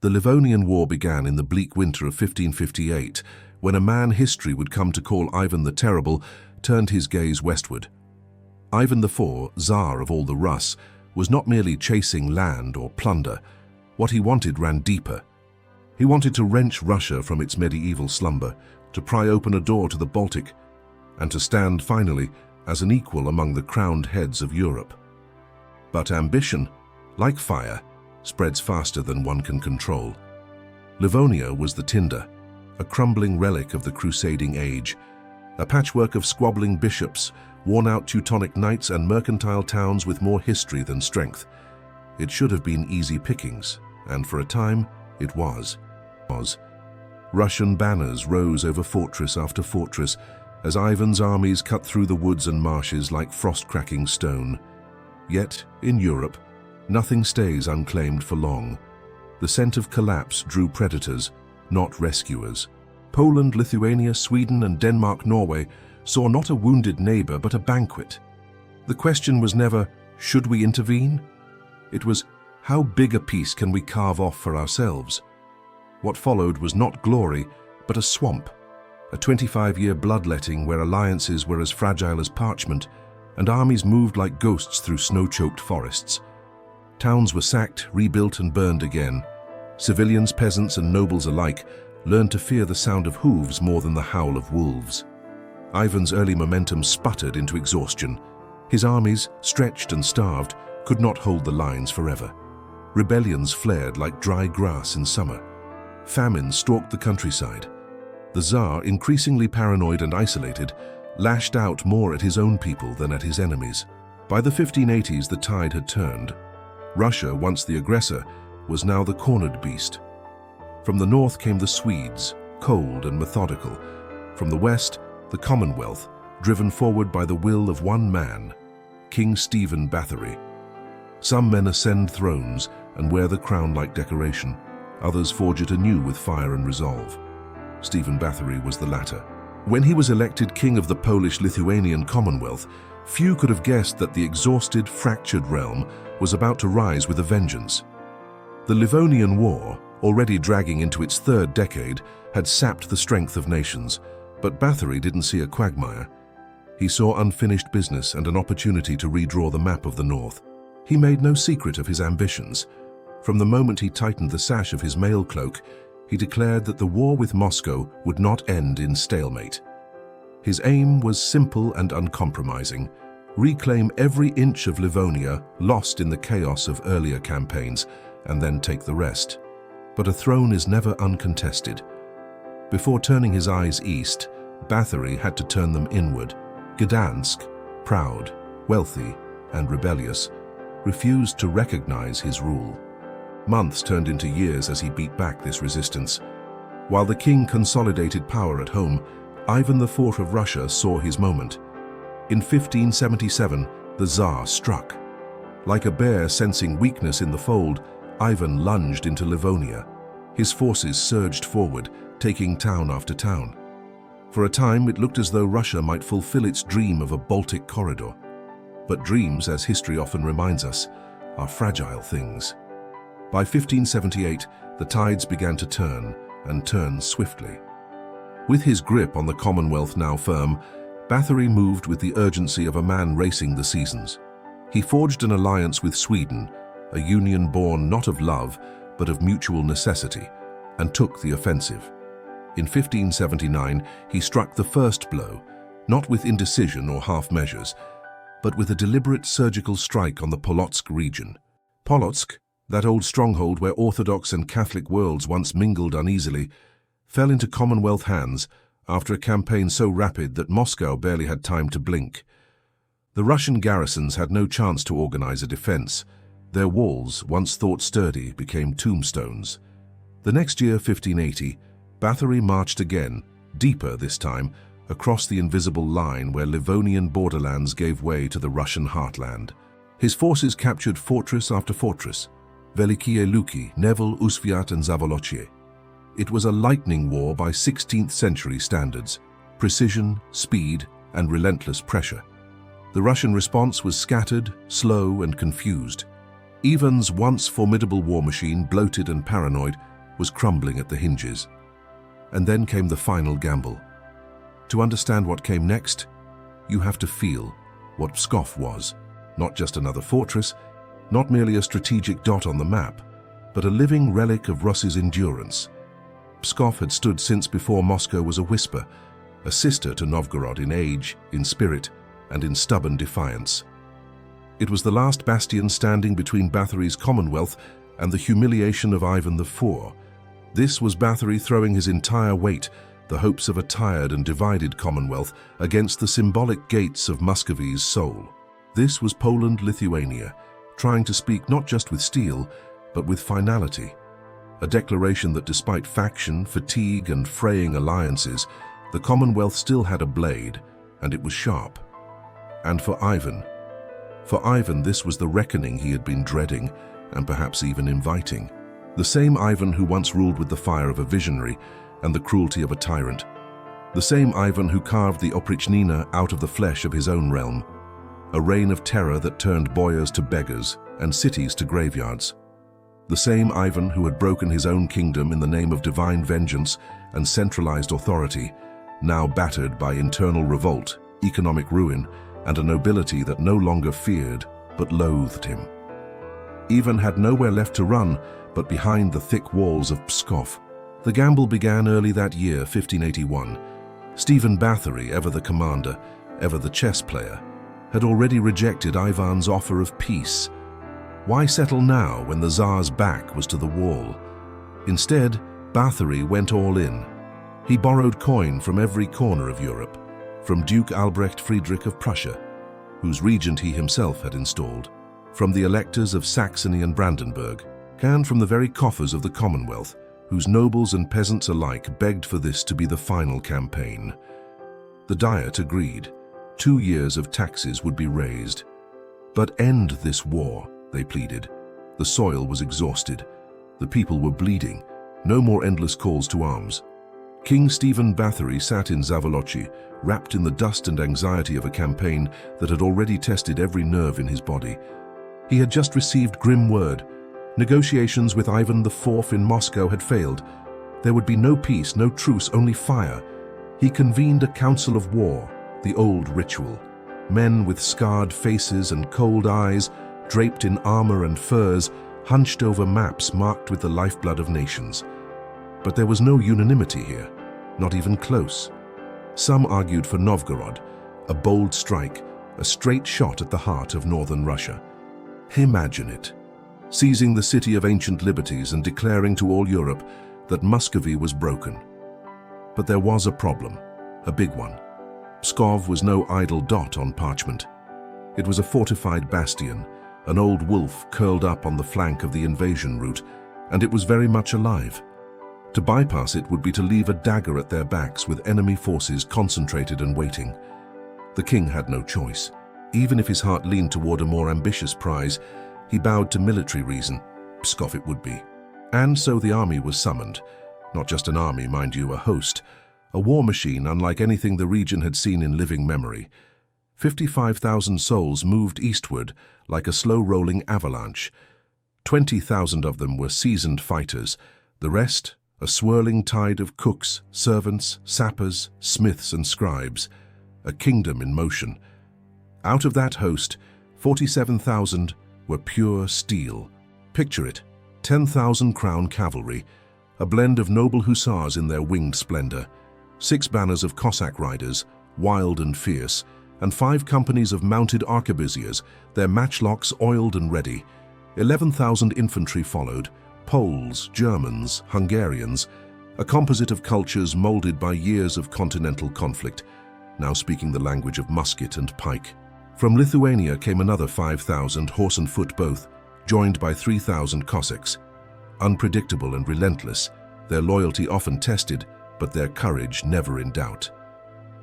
The Livonian War began in the bleak winter of 1558, when a man history would come to call Ivan the Terrible turned his gaze westward. Ivan IV, Tsar of all the Rus, was not merely chasing land or plunder. What he wanted ran deeper. He wanted to wrench Russia from its medieval slumber, to pry open a door to the Baltic, and to stand, finally, as an equal among the crowned heads of Europe. But ambition, like fire, spreads faster than one can control. Livonia was the tinder, a crumbling relic of the crusading age, a patchwork of squabbling bishops, worn-out Teutonic knights and mercantile towns with more history than strength. It should have been easy pickings, and for a time, it was. Russian banners rose over fortress after fortress as Ivan's armies cut through the woods and marshes like frost-cracking stone. Yet, in Europe, nothing stays unclaimed for long. The scent of collapse drew predators, not rescuers. Poland, Lithuania, Sweden, and Denmark-Norway saw not a wounded neighbor but a banquet. The question was never, should we intervene? It was, how big a piece can we carve off for ourselves? What followed was not glory, but a swamp, a 25-year bloodletting where alliances were as fragile as parchment, and armies moved like ghosts through snow-choked forests. Towns were sacked, rebuilt, and burned again. Civilians, peasants, and nobles alike learned to fear the sound of hooves more than the howl of wolves. Ivan's early momentum sputtered into exhaustion. His armies, stretched and starved, could not hold the lines forever. Rebellions flared like dry grass in summer. Famine stalked the countryside. The Tsar, increasingly paranoid and isolated, lashed out more at his own people than at his enemies. By the 1580s, the tide had turned. Russia, once the aggressor, was now the cornered beast. From the north came the Swedes, cold and methodical. From the west, the Commonwealth, driven forward by the will of one man, King Stephen Bathory. Some men ascend thrones and wear the crown like decoration. Others forge it anew with fire and resolve. Stephen Bathory was the latter. When he was elected king of the Polish-Lithuanian Commonwealth, few could have guessed that the exhausted, fractured realm was about to rise with a vengeance. The Livonian War, already dragging into its third decade, had sapped the strength of nations, but Bathory didn't see a quagmire. He saw unfinished business and an opportunity to redraw the map of the North. He made no secret of his ambitions. From the moment he tightened the sash of his mail cloak, he declared that the war with Moscow would not end in stalemate. His aim was simple and uncompromising: reclaim every inch of Livonia lost in the chaos of earlier campaigns, and then take the rest. But a throne is never uncontested. Before turning his eyes east, Bathory had to turn them inward. Gdansk, proud, wealthy, and rebellious, refused to recognize his rule. Months turned into years as he beat back this resistance. While the king consolidated power at home, Ivan IV of Russia saw his moment. In 1577, the Tsar struck. Like a bear sensing weakness in the fold, Ivan lunged into Livonia. His forces surged forward, taking town after town. For a time, it looked as though Russia might fulfill its dream of a Baltic corridor. But dreams, as history often reminds us, are fragile things. By 1578, the tides began to turn, and turn swiftly. With his grip on the Commonwealth now firm, Bathory moved with the urgency of a man racing the seasons. He forged an alliance with Sweden, a union born not of love, but of mutual necessity, and took the offensive. In 1579, he struck the first blow, not with indecision or half measures, but with a deliberate surgical strike on the Polotsk region. Polotsk, that old stronghold where Orthodox and Catholic worlds once mingled uneasily, fell into Commonwealth hands after a campaign so rapid that Moscow barely had time to blink. The Russian garrisons had no chance to organize a defense. Their walls, once thought sturdy, became tombstones. The next year, 1580, Bathory marched again, deeper this time, across the invisible line where Livonian borderlands gave way to the Russian heartland. His forces captured fortress after fortress: Velikie Luki, Nevel, Usviat, and Zavolochye. It was a lightning war by 16th century standards: precision, speed, and relentless pressure. The Russian response was scattered, slow, and confused. Ivan's once formidable war machine, bloated and paranoid, was crumbling at the hinges. And then came the final gamble. To understand what came next, you have to feel what Pskov was. Not just another fortress, not merely a strategic dot on the map, but a living relic of Russia's endurance. Pskov had stood since before Moscow was a whisper, a sister to Novgorod in age, in spirit, and in stubborn defiance. It was the last bastion standing between Bathory's Commonwealth and the humiliation of Ivan IV. This was Bathory throwing his entire weight, the hopes of a tired and divided Commonwealth, against the symbolic gates of Muscovy's soul. This was Poland-Lithuania, trying to speak not just with steel, but with finality. A declaration that despite faction, fatigue, and fraying alliances, the Commonwealth still had a blade, and it was sharp. And for Ivan this was the reckoning he had been dreading, and perhaps even inviting. The same Ivan who once ruled with the fire of a visionary and the cruelty of a tyrant. The same Ivan who carved the Oprichnina out of the flesh of his own realm. A reign of terror that turned boyars to beggars and cities to graveyards. The same Ivan who had broken his own kingdom in the name of divine vengeance and centralized authority, now battered by internal revolt, economic ruin, and a nobility that no longer feared but loathed him. Ivan had nowhere left to run but behind the thick walls of Pskov. The gamble began early that year, 1581. Stephen Bathory, ever the commander, ever the chess player, had already rejected Ivan's offer of peace. Why settle now when the Tsar's back was to the wall? Instead, Bathory went all in. He borrowed coin from every corner of Europe, from Duke Albrecht Friedrich of Prussia, whose regent he himself had installed, from the electors of Saxony and Brandenburg, and from the very coffers of the Commonwealth, whose nobles and peasants alike begged for this to be the final campaign. The Diet agreed. 2 years of taxes would be raised. But end this war, they pleaded. The soil was exhausted. The people were bleeding. No more endless calls to arms. King Stephen Bathory sat in Zavolochy, wrapped in the dust and anxiety of a campaign that had already tested every nerve in his body. He had just received grim word. Negotiations with Ivan IV in Moscow had failed. There would be no peace, no truce, only fire. He convened a council of war, the old ritual. Men with scarred faces and cold eyes, draped in armor and furs, hunched over maps marked with the lifeblood of nations. But there was no unanimity here, not even close. Some argued for Novgorod, a bold strike, a straight shot at the heart of northern Russia. Imagine it, seizing the city of ancient liberties and declaring to all Europe that Muscovy was broken. But there was a problem, a big one. Pskov was no idle dot on parchment. It was a fortified bastion, an old wolf curled up on the flank of the invasion route, and it was very much alive. To bypass it would be to leave a dagger at their backs with enemy forces concentrated and waiting. The king had no choice. Even if his heart leaned toward a more ambitious prize, he bowed to military reason. Pskov it would be. And so the army was summoned. Not just an army, mind you, a host. A war machine unlike anything the region had seen in living memory. 55,000 souls moved eastward like a slow-rolling avalanche. 20,000 of them were seasoned fighters. The rest, a swirling tide of cooks, servants, sappers, smiths and scribes. A kingdom in motion. Out of that host, 47,000 were pure steel. Picture it, 10,000 crown cavalry, a blend of noble hussars in their winged splendor, 6 banners of Cossack riders, wild and fierce, and 5 companies of mounted arquebusiers, their matchlocks oiled and ready. 11,000 infantry followed, Poles, Germans, Hungarians, a composite of cultures molded by years of continental conflict, now speaking the language of musket and pike. From Lithuania came another 5,000, horse and foot both, joined by 3,000 Cossacks. Unpredictable and relentless, their loyalty often tested, but their courage never in doubt.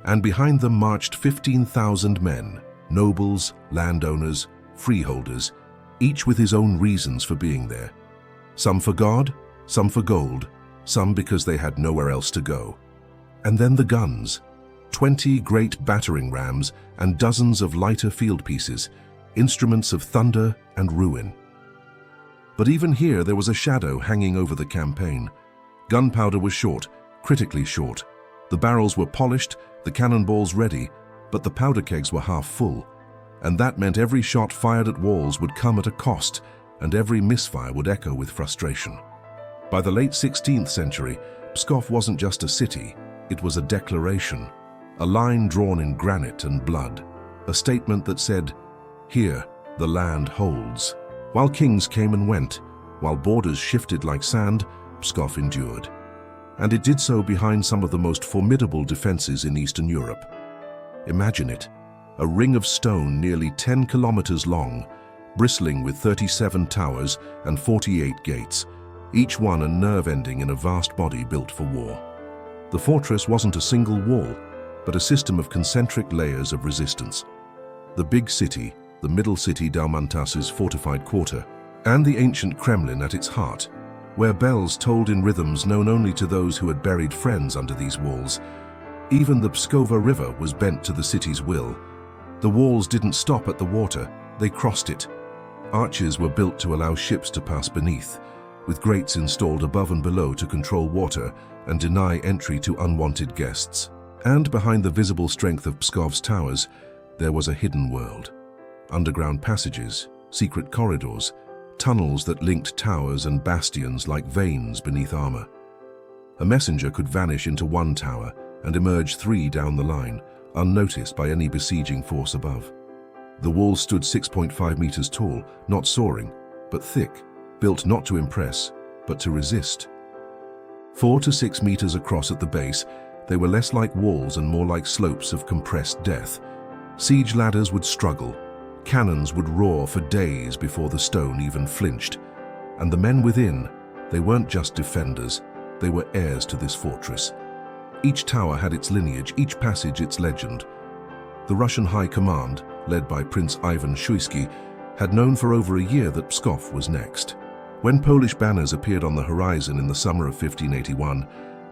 And behind them marched 15,000 men, nobles, landowners, freeholders, each with his own reasons for being there. Some for God, some for gold, some because they had nowhere else to go. And then the guns. 20 great battering rams and dozens of lighter field pieces, instruments of thunder and ruin. But even here there was a shadow hanging over the campaign. Gunpowder was short, critically short. The barrels were polished, the cannonballs ready, but the powder kegs were half full. And that meant every shot fired at walls would come at a cost, and every misfire would echo with frustration. By the late 16th century, Pskov wasn't just a city, it was a declaration, a line drawn in granite and blood, a statement that said, "Here, the land holds." While kings came and went, while borders shifted like sand, Pskov endured. And it did so behind some of the most formidable defenses in Eastern Europe. Imagine it, a ring of stone nearly 10 kilometers long, bristling with 37 towers and 48 gates, each one a nerve ending in a vast body built for war. The fortress wasn't a single wall, but a system of concentric layers of resistance. The big city, the middle city Daumantas's fortified quarter, and the ancient Kremlin at its heart, where bells tolled in rhythms known only to those who had buried friends under these walls. Even the Pskova River was bent to the city's will. The walls didn't stop at the water, they crossed it. Arches were built to allow ships to pass beneath, with grates installed above and below to control water and deny entry to unwanted guests. And behind the visible strength of Pskov's towers, there was a hidden world. Underground passages, secret corridors, tunnels that linked towers and bastions like veins beneath armor. A messenger could vanish into one tower and emerge 3 down the line, unnoticed by any besieging force above. The walls stood 6.5 meters tall, not soaring, but thick, built not to impress, but to resist. 4 to 6 meters across at the base, they were less like walls and more like slopes of compressed death. Siege ladders would struggle, cannons would roar for days before the stone even flinched. And the men within, they weren't just defenders, they were heirs to this fortress. Each tower had its lineage, each passage its legend. The Russian High Command, led by Prince Ivan Shuisky, had known for over a year that Pskov was next. When Polish banners appeared on the horizon in the summer of 1581,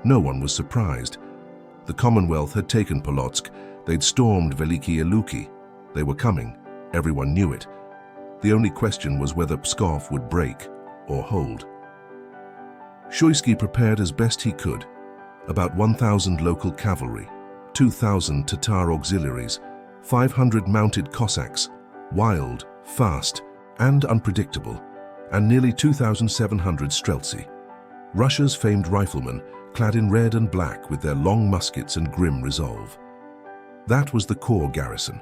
no one was surprised. The Commonwealth had taken Polotsk, they'd stormed Veliki Luki. They were coming, everyone knew it. The only question was whether Pskov would break or hold. Shuisky prepared as best he could. About 1,000 local cavalry, 2,000 Tatar auxiliaries, 500 mounted Cossacks, wild, fast, and unpredictable, and nearly 2,700 streltsy. Russia's famed riflemen, clad in red and black with their long muskets and grim resolve. That was the core garrison.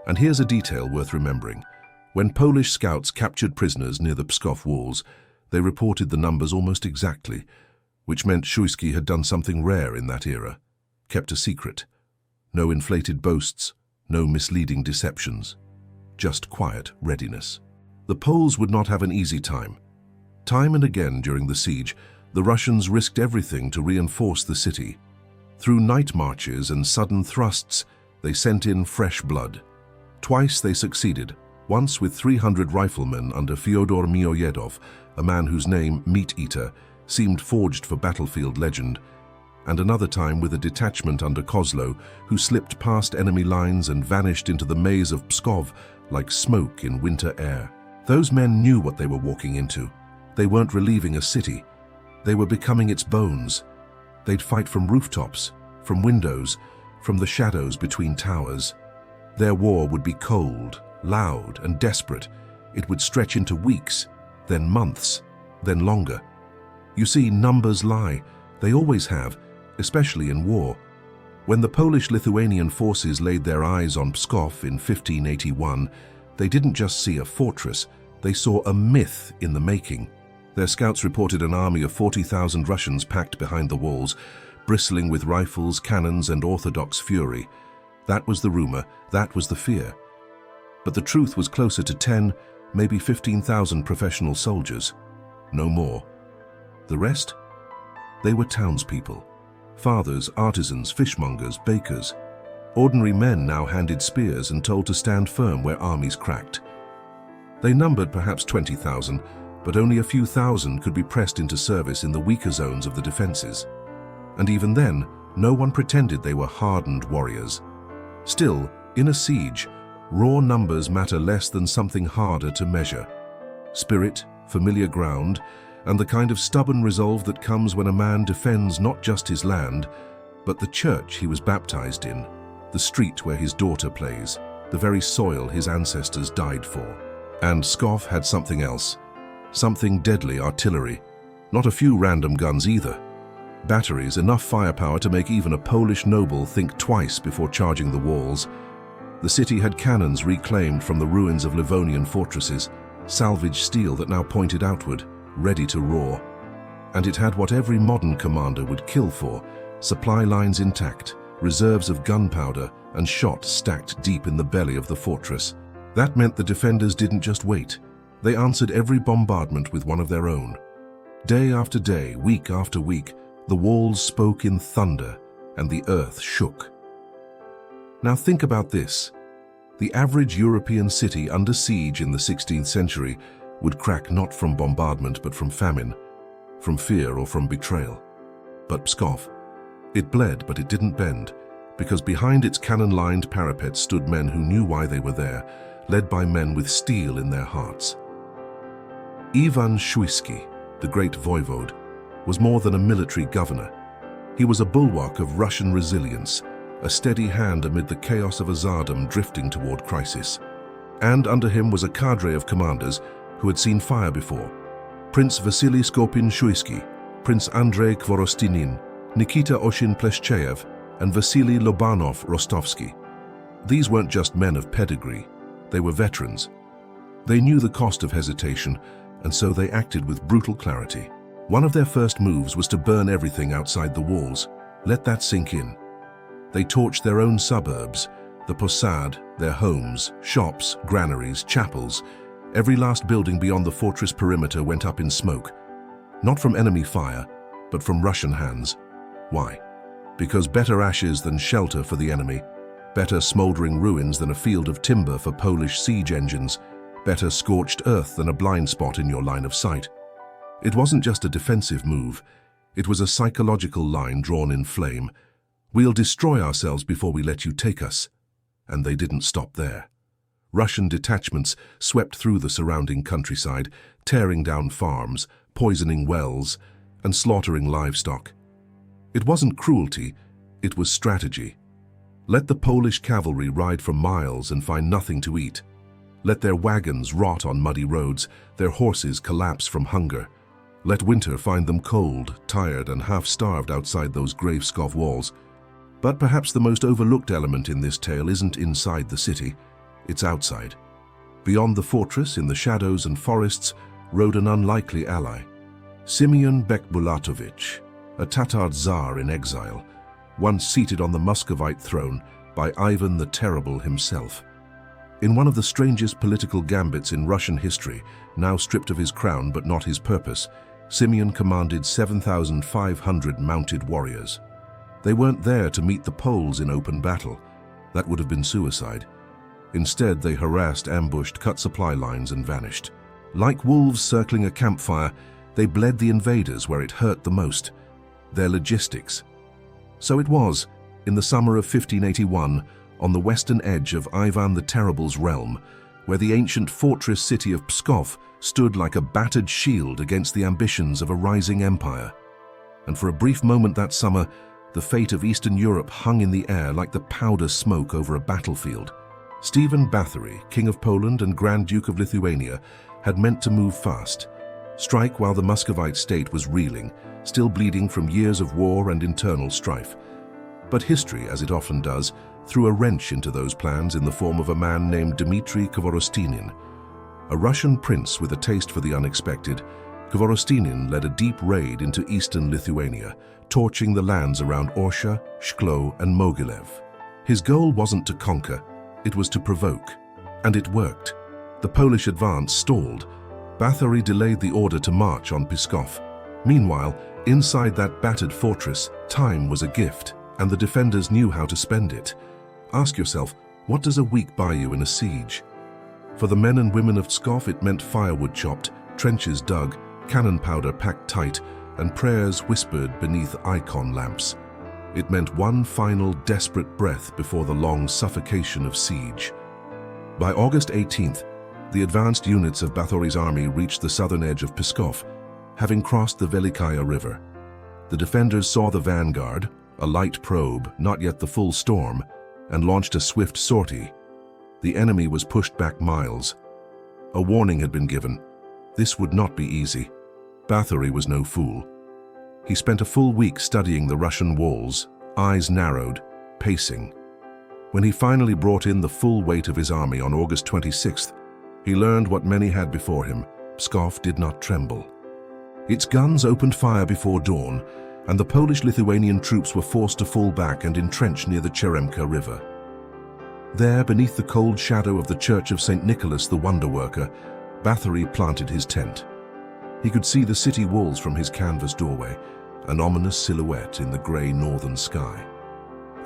And here's a detail worth remembering. When Polish scouts captured prisoners near the Pskov walls, they reported the numbers almost exactly, which meant Shuisky had done something rare in that era, kept a secret. No inflated boasts, no misleading deceptions, just quiet readiness. The Poles would not have an easy time. Time and again during the siege, the Russians risked everything to reinforce the city. Through night marches and sudden thrusts, they sent in fresh blood. Twice they succeeded, once with 300 riflemen under Fyodor Mioyedov, a man whose name, Meat Eater, seemed forged for battlefield legend, and another time with a detachment under Kozlo, who slipped past enemy lines and vanished into the maze of Pskov like smoke in winter air. Those men knew what they were walking into. They weren't relieving a city. They were becoming its bones. They'd fight from rooftops, from windows, from the shadows between towers. Their war would be cold, loud, and desperate. It would stretch into weeks, then months, then longer. You see, numbers lie. They always have, especially in war. When the Polish-Lithuanian forces laid their eyes on Pskov in 1581, they didn't just see a fortress, they saw a myth in the making. Their scouts reported an army of 40,000 Russians packed behind the walls, bristling with rifles, cannons, and orthodox fury. That was the rumor, that was the fear. But the truth was closer to 10, maybe 15,000 professional soldiers. No more. The rest? They were townspeople. Fathers, artisans, fishmongers, bakers. Ordinary men now handed spears and told to stand firm where armies cracked. They numbered perhaps 20,000, but only a few thousand could be pressed into service in the weaker zones of the defenses. And even then, no one pretended they were hardened warriors. Still, in a siege, raw numbers matter less than something harder to measure. Spirit, familiar ground, and the kind of stubborn resolve that comes when a man defends not just his land, but the church he was baptized in, the street where his daughter plays, the very soil his ancestors died for. And Pskov had something else, something deadly: artillery. Not a few random guns either. Batteries, enough firepower to make even a Polish noble think twice before charging the walls. The city had cannons reclaimed from the ruins of Livonian fortresses, salvaged steel that now pointed outward, ready to roar. And it had what every modern commander would kill for: supply lines intact, reserves of gunpowder, and shot stacked deep in the belly of the fortress. That meant the defenders didn't just wait. They answered every bombardment with one of their own. Day after day, week after week, the walls spoke in thunder, and the earth shook. Now think about this. The average European city under siege in the 16th century would crack not from bombardment but from famine, from fear or from betrayal. But Pskov, it bled but it didn't bend, because behind its cannon-lined parapets stood men who knew why they were there, led by men with steel in their hearts. Ivan Shuisky, the great voivode, was more than a military governor. He was a bulwark of Russian resilience, a steady hand amid the chaos of a tsardom drifting toward crisis. And under him was a cadre of commanders who had seen fire before: Prince Vasily Skopin-Shuisky, Prince Andrei Kvorostinin, Nikita Oshin-Pleshcheyev, and Vasily Lobanov-Rostovsky. These weren't just men of pedigree, they were veterans. They knew the cost of hesitation, and so they acted with brutal clarity. One of their first moves was to burn everything outside the walls. Let that sink in. They torched their own suburbs, the Posad, their homes, shops, granaries, chapels. Every last building beyond the fortress perimeter went up in smoke. Not from enemy fire, but from Russian hands. Why? Because better ashes than shelter for the enemy, better smoldering ruins than a field of timber for Polish siege engines, better scorched earth than a blind spot in your line of sight. It wasn't just a defensive move, it was a psychological line drawn in flame. We'll destroy ourselves before we let you take us. And they didn't stop there. Russian detachments swept through the surrounding countryside, tearing down farms, poisoning wells, and slaughtering livestock. It wasn't cruelty, it was strategy. Let the Polish cavalry ride for miles and find nothing to eat. Let their wagons rot on muddy roads, their horses collapse from hunger. Let winter find them cold, tired, and half-starved outside those grey Pskov walls. But perhaps the most overlooked element in this tale isn't inside the city, it's outside. Beyond the fortress, in the shadows and forests, rode an unlikely ally. Simeon Bekbulatovich, a Tatar Tsar in exile, once seated on the Muscovite throne by Ivan the Terrible himself. In one of the strangest political gambits in Russian history, now stripped of his crown but not his purpose, Simeon commanded 7,500 mounted warriors. They weren't there to meet the Poles in open battle. That would have been suicide. Instead, they harassed, ambushed, cut supply lines, and vanished. Like wolves circling a campfire, they bled the invaders where it hurt the most: their logistics. So it was, in the summer of 1581, on the western edge of Ivan the Terrible's realm, where the ancient fortress city of Pskov stood like a battered shield against the ambitions of a rising empire. And for a brief moment that summer, the fate of Eastern Europe hung in the air like the powder smoke over a battlefield. Stephen Bathory, King of Poland and Grand Duke of Lithuania, had meant to move fast, strike while the Muscovite state was reeling, still bleeding from years of war and internal strife. But history, as it often does, threw a wrench into those plans in the form of a man named Dmitry Kvorostinin. A Russian prince with a taste for the unexpected, Kvorostinin led a deep raid into eastern Lithuania, torching the lands around Orsha, Shklo, and Mogilev. His goal wasn't to conquer, it was to provoke. And it worked. The Polish advance stalled. Bathory delayed the order to march on Pskov. Meanwhile, inside that battered fortress, time was a gift, and the defenders knew how to spend it. Ask yourself, what does a week buy you in a siege? For the men and women of Pskov, it meant firewood chopped, trenches dug, cannon powder packed tight, and prayers whispered beneath icon lamps. It meant one final desperate breath before the long suffocation of siege. By August 18th, the advanced units of Bathory's army reached the southern edge of Pskov, having crossed the Velikaya River. The defenders saw the vanguard, a light probe, not yet the full storm, and launched a swift sortie. The enemy was pushed back miles. A warning had been given. This would not be easy. Bathory was no fool. He spent a full week studying the Russian walls, eyes narrowed, pacing. When he finally brought in the full weight of his army on August 26th, he learned what many had before him. Pskov did not tremble. Its guns opened fire before dawn, and the Polish-Lithuanian troops were forced to fall back and entrench near the Cheremka River. There, beneath the cold shadow of the Church of St. Nicholas the Wonder Worker, Bathory planted his tent. He could see the city walls from his canvas doorway, an ominous silhouette in the grey northern sky.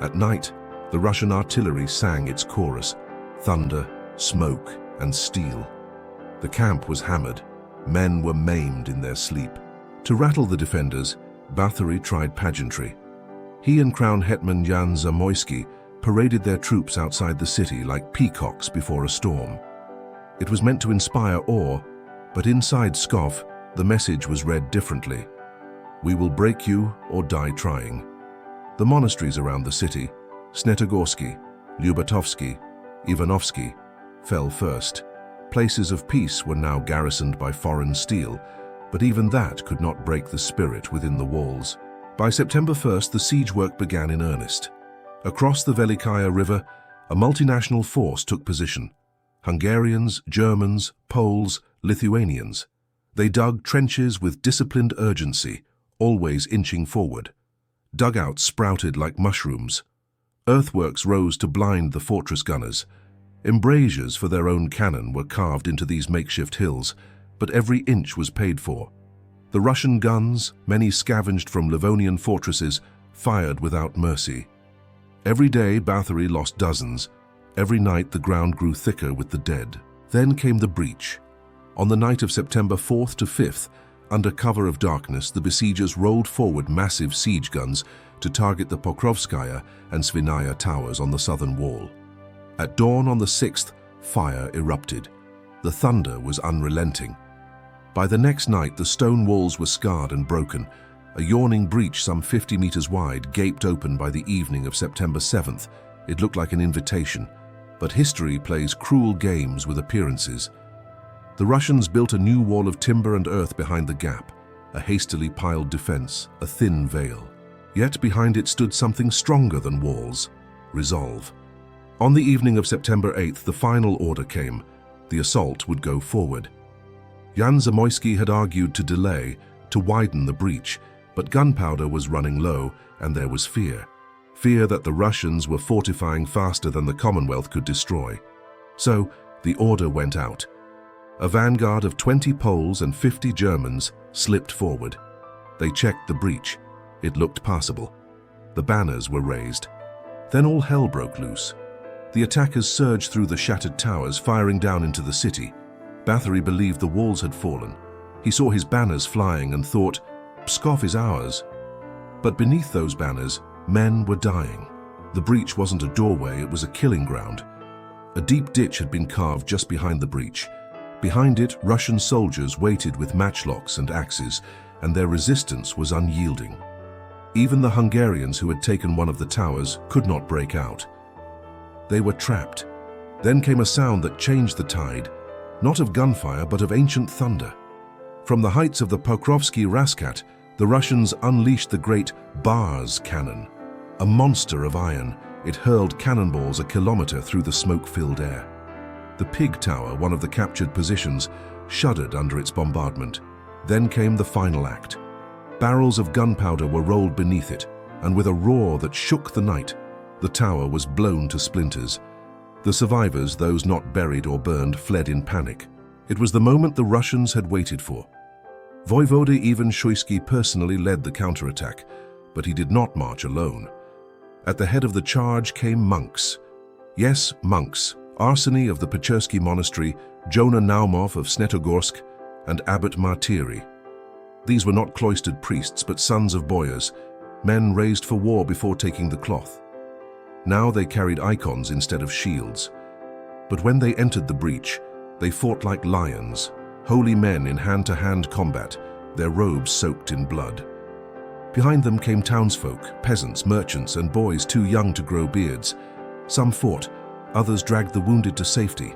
At night, the Russian artillery sang its chorus, thunder, smoke, and steel. The camp was hammered. Men were maimed in their sleep. To rattle the defenders, Bathory tried pageantry. He and Crown Hetman Jan Zamoyski paraded their troops outside the city like peacocks before a storm. It was meant to inspire awe, but inside Pskov, the message was read differently. We will break you or die trying. The monasteries around the city, Snetogorsky, Lyubatovsky, Ivanovsky, fell first. Places of peace were now garrisoned by foreign steel, but even that could not break the spirit within the walls. By September 1st, the siege work began in earnest. Across the Velikaya River, a multinational force took position. Hungarians, Germans, Poles, Lithuanians. They dug trenches with disciplined urgency, always inching forward. Dugouts sprouted like mushrooms. Earthworks rose to blind the fortress gunners. Embrasures for their own cannon were carved into these makeshift hills, but every inch was paid for. The Russian guns, many scavenged from Livonian fortresses, fired without mercy. Every day Bathory lost dozens. Every night the ground grew thicker with the dead. Then came the breach. On the night of September 4th to 5th, under cover of darkness, the besiegers rolled forward massive siege guns to target the Pokrovskaya and Svinaya towers on the southern wall. At dawn on the 6th, fire erupted. The thunder was unrelenting. By the next night, the stone walls were scarred and broken. A yawning breach some 50 meters wide gaped open by the evening of September 7th. It looked like an invitation. But history plays cruel games with appearances. The Russians built a new wall of timber and earth behind the gap, a hastily piled defense, a thin veil. Yet behind it stood something stronger than walls: resolve. On the evening of September 8th, the final order came. The assault would go forward. Jan Zamoyski had argued to delay, to widen the breach, but gunpowder was running low, and there was fear. Fear that the Russians were fortifying faster than the Commonwealth could destroy. So, the order went out. A vanguard of 20 Poles and 50 Germans slipped forward. They checked the breach. It looked passable. The banners were raised. Then all hell broke loose. The attackers surged through the shattered towers, firing down into the city. Bathory believed the walls had fallen. He saw his banners flying and thought, Pskov is ours. But beneath those banners, men were dying. The breach wasn't a doorway, it was a killing ground. A deep ditch had been carved just behind the breach. Behind it, Russian soldiers waited with matchlocks and axes, and their resistance was unyielding. Even the Hungarians who had taken one of the towers could not break out. They were trapped. Then came a sound that changed the tide, not of gunfire but of ancient thunder. From the heights of the Pokrovsky Raskat, the Russians unleashed the great Bars cannon. A monster of iron, it hurled cannonballs a kilometer through the smoke-filled air. The Pig Tower, one of the captured positions, shuddered under its bombardment. Then came the final act. Barrels of gunpowder were rolled beneath it, and with a roar that shook the night, the tower was blown to splinters. The survivors, those not buried or burned, fled in panic. It was the moment the Russians had waited for. Voivode Ivan Shuisky personally led the counterattack, but he did not march alone. At the head of the charge came monks. Yes, monks. Arseny of the Pechersky Monastery, Jonah Naumov of Snetogorsk, and Abbot Martiri. These were not cloistered priests, but sons of boyars, men raised for war before taking the cloth. Now they carried icons instead of shields. But when they entered the breach, they fought like lions, holy men in hand-to-hand combat, their robes soaked in blood. Behind them came townsfolk, peasants, merchants, and boys too young to grow beards. Some fought, others dragged the wounded to safety.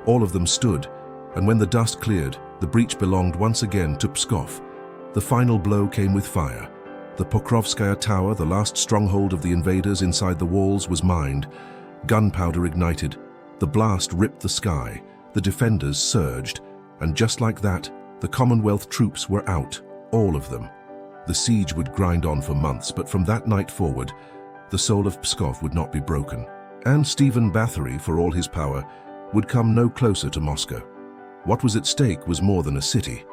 All of them stood, and when the dust cleared, the breach belonged once again to Pskov. The final blow came with fire. The Pokrovskaya Tower, the last stronghold of the invaders inside the walls, was mined. Gunpowder ignited. The blast ripped the sky. The defenders surged, and just like that, the Commonwealth troops were out, all of them. The siege would grind on for months, but from that night forward, the soul of Pskov would not be broken. And Stephen Bathory, for all his power, would come no closer to Moscow. What was at stake was more than a city.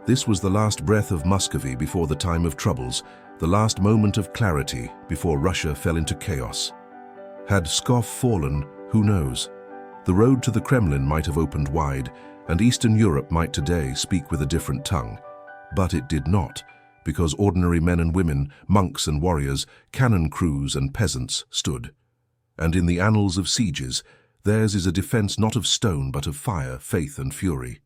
This was the last breath of Muscovy before the time of troubles, the last moment of clarity before Russia fell into chaos. Had Pskov fallen, who knows? The road to the Kremlin might have opened wide, and Eastern Europe might today speak with a different tongue. But it did not, because ordinary men and women, monks and warriors, cannon crews and peasants stood. And in the annals of sieges, theirs is a defense not of stone but of fire, faith and fury.